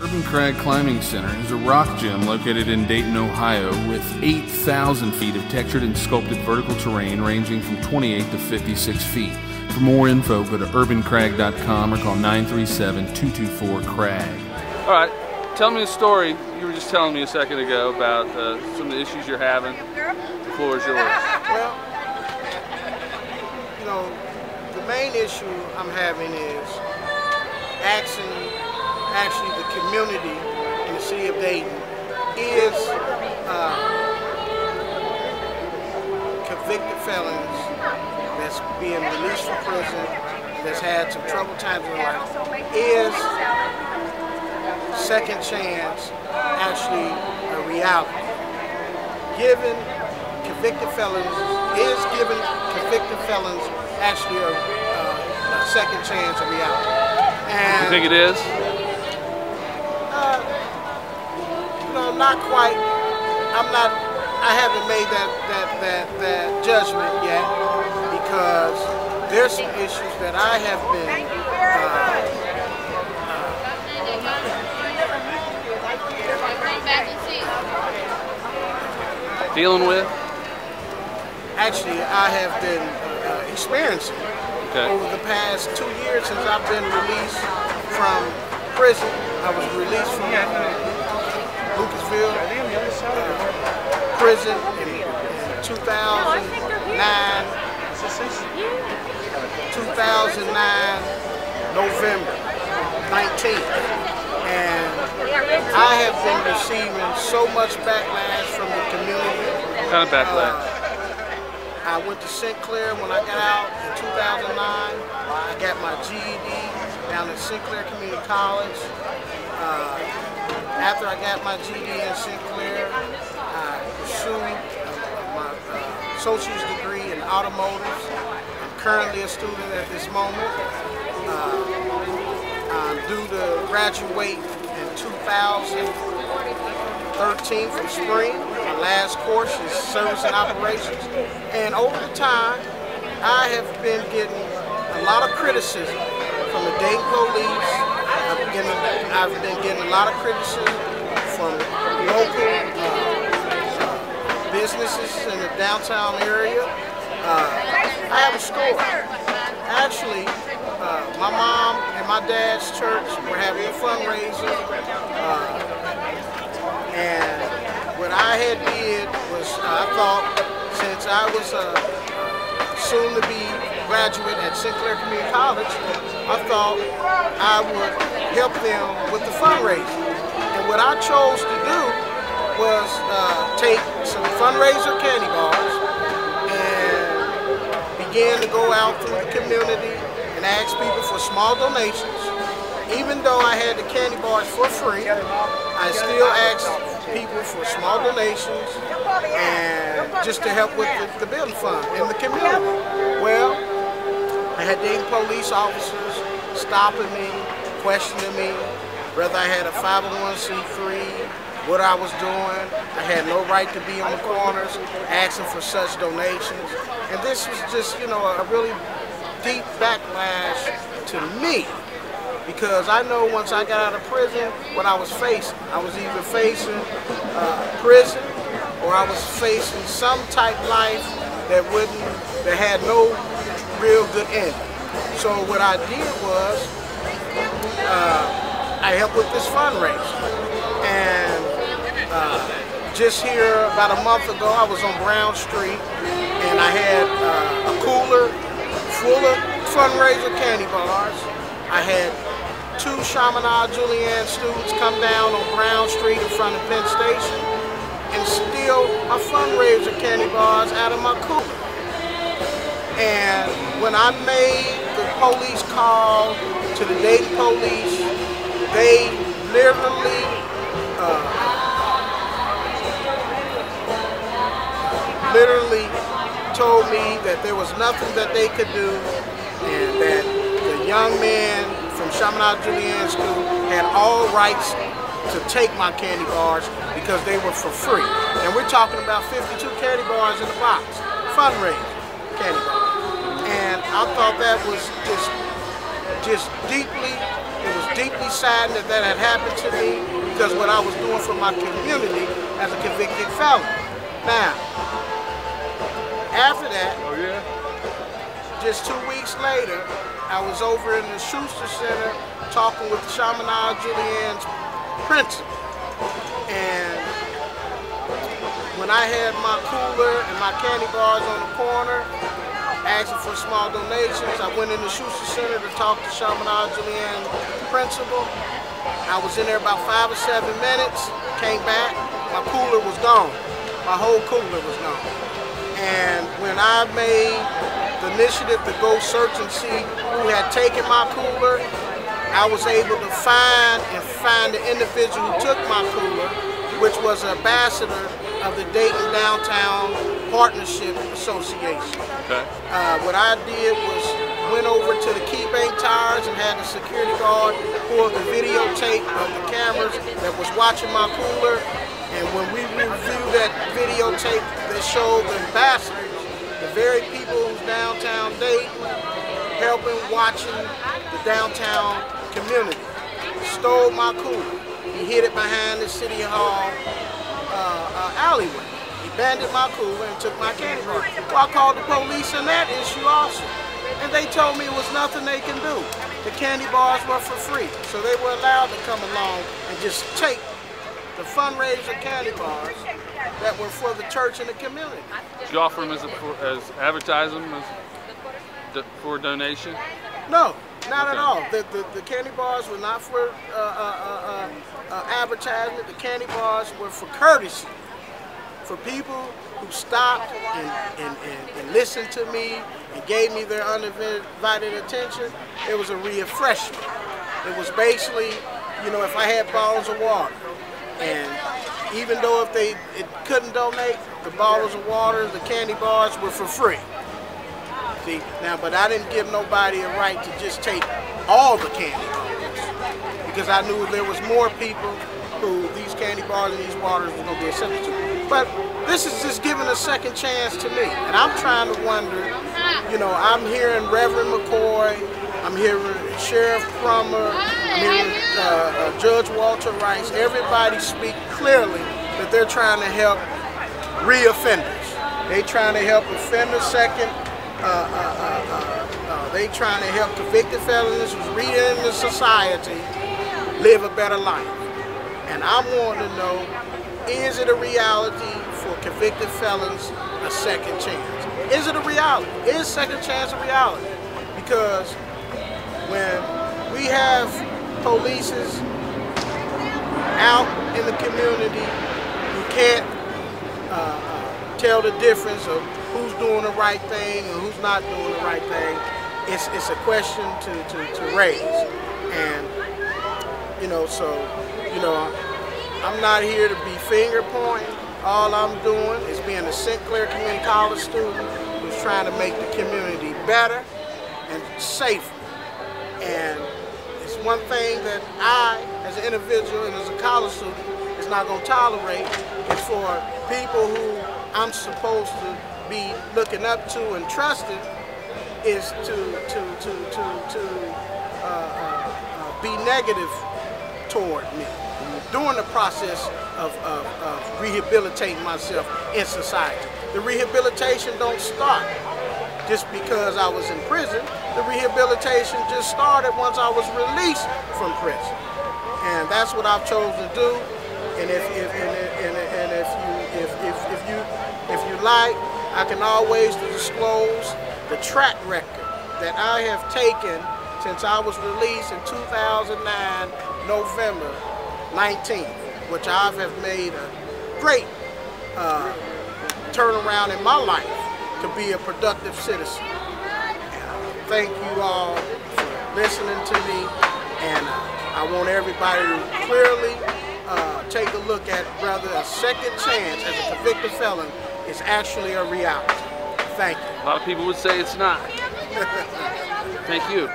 Urban Crag Climbing Center is a rock gym located in Dayton, Ohio with 8,000 feet of textured and sculpted vertical terrain ranging from 28 to 56 feet. For more info, go to urbancrag.com or call 937-224-CRAG. All right, tell me a story. You were just telling me a second ago about some of the issues you're having. The floor is yours. Well, you know, the main issue I'm having is actually the community in the city of Dayton is convicted felons that's being released from prison, that's had some troubled times in life, is second chance actually a reality. Giving convicted felons actually a second chance a reality. And, you think it is? You know, not quite. I haven't made that judgment yet, because there's some issues that I have been dealing with? Actually, I have been experiencing over the past 2 years since I've been released from prison. I was released from Lucasville prison in 2009 November 19th, and I have been receiving so much backlash from the community. What kind of backlash? I went to St. Clair when I got out in 2009. I got my GED down at St. Clair Community College. After I got my GED in St. Clair, I pursued my associate's degree in automotive. I'm currently a student at this moment. I'm due to graduate in 2013 from spring. My last course is service and operations. And over the time, I have been getting a lot of criticism from the Dayton police. I've been getting a lot of criticism from local businesses in the downtown area. I have a story. Actually, my mom and my dad's church were having a fundraiser, and what I had did was I thought, since I was a soon-to-be graduate at St. Clair Community College, I thought I would help them with the fundraiser. And what I chose to do was take some fundraiser candy bars and begin to go out through the community and ask people for small donations. Even though I had the candy bars for free, I still asked people for small donations and just to help with the building fund in the community. Well, I had Dayton police officers stopping me, questioning me, whether I had a 501c3, what I was doing. I had no right to be on the corners asking for such donations. And this was just, you know, a really deep backlash to me, because I know once I got out of prison what I was facing. I was either facing prison, or I was facing some type of life that had no real good ending. So what I did was I helped with this fundraiser, and just here about a month ago I was on Brown Street, and I had a cooler full of fundraiser candy bars. I had 2 Chaminade Julienne students come down on Brown Street in front of Penn Station and steal my fundraiser candy bars out of my cooler. And when I made the police call to the Dayton police, they literally told me that there was nothing that they could do, and that the young man from Chaminade Julienne School had all rights to take my candy bars because they were for free. And we're talking about 52 candy bars in a box, fundraiser candy bars. And I thought that was just deeply It was deeply saddened that that had happened to me because what I was doing for my community as a convicted felon. Now, after that, just 2 weeks later, I was over in the Schuster Center talking with Chaminade Julienne's principal. And when I had my cooler and my candy bars on the corner, asking for small donations, I went in the Schuster Center to talk to Chaminade Julienne's principal. I was in there about 5 or 7 minutes, came back, my cooler was gone. My whole cooler was gone. And when I made the initiative to go search and see who had taken my cooler, I was able to find the individual who took my cooler, which was an ambassador of the Dayton Downtown Partnership Association. Okay. What I did was went over to the Key Bank Tires and had the security guard pull the videotape of the cameras that was watching my cooler. And when we reviewed that videotape that showed the ambassadors, the very people who's downtown Dayton, helping watching the downtown community, stole my cooler. He hid it behind the City Hall alleyway. He banded my cooler and took my candy bar. Well, I called the police on that issue also. And they told me it was nothing they can do. The candy bars were for free. So they were allowed to come along and just take the fundraiser candy bars that were for the church and the community. Did you offer them as advertising, for donation? No, not at all. The candy bars were not for advertisement. The candy bars were for courtesy, for people who stopped and listened to me and gave me their uninvited attention. It was a refreshment. It was basically, you know, if I had bottles of water, and even though if they couldn't donate, the bottles of water, the candy bars were for free. See, now, but I didn't give nobody a right to just take all the candy bars, because I knew there was more people who these candy bars and these waters were going to be accepted to. But this is just giving a second chance to me, and I'm trying to wonder, you know, I'm hearing Reverend McCoy, I'm hearing Sheriff Plummer, I'm hearing Judge Walter Rice, everybody speak clearly that they're trying to help reoffenders. They're trying to help offenders second. They trying to help convicted felons who's re-entering society live a better life. And I want to know, is it a reality for convicted felons a second chance? Is it a reality? Is second chance a reality? Because when we have polices out in the community who can't tell the difference of who's doing the right thing and who's not doing the right thing, it's a question to raise. And, you know, so, you know, I'm not here to be finger pointing. All I'm doing is being a Sinclair Community College student who's trying to make the community better and safer. And it's one thing that I, as an individual and as a college student, is not going to tolerate, is for people who I'm supposed to be looking up to and trusting is to be negative toward me during the process of rehabilitating myself in society. The rehabilitation don't start just because I was in prison. The rehabilitation just started once I was released from prison, and that's what I've chosen to do. And if you like, I can always disclose the track record that I have taken since I was released in 2009, November 19th, which I have made a great turnaround in my life to be a productive citizen. Thank you all for listening to me, and I want everybody to clearly take a look at whether a second chance as a convicted felon is actually a reality. Thank you. A lot of people would say it's not. Thank you.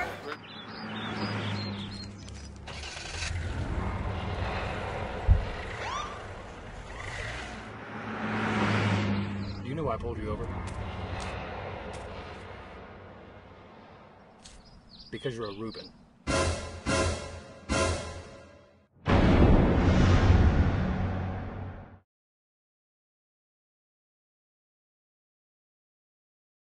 You know why I pulled you over? Because you're a Reuben.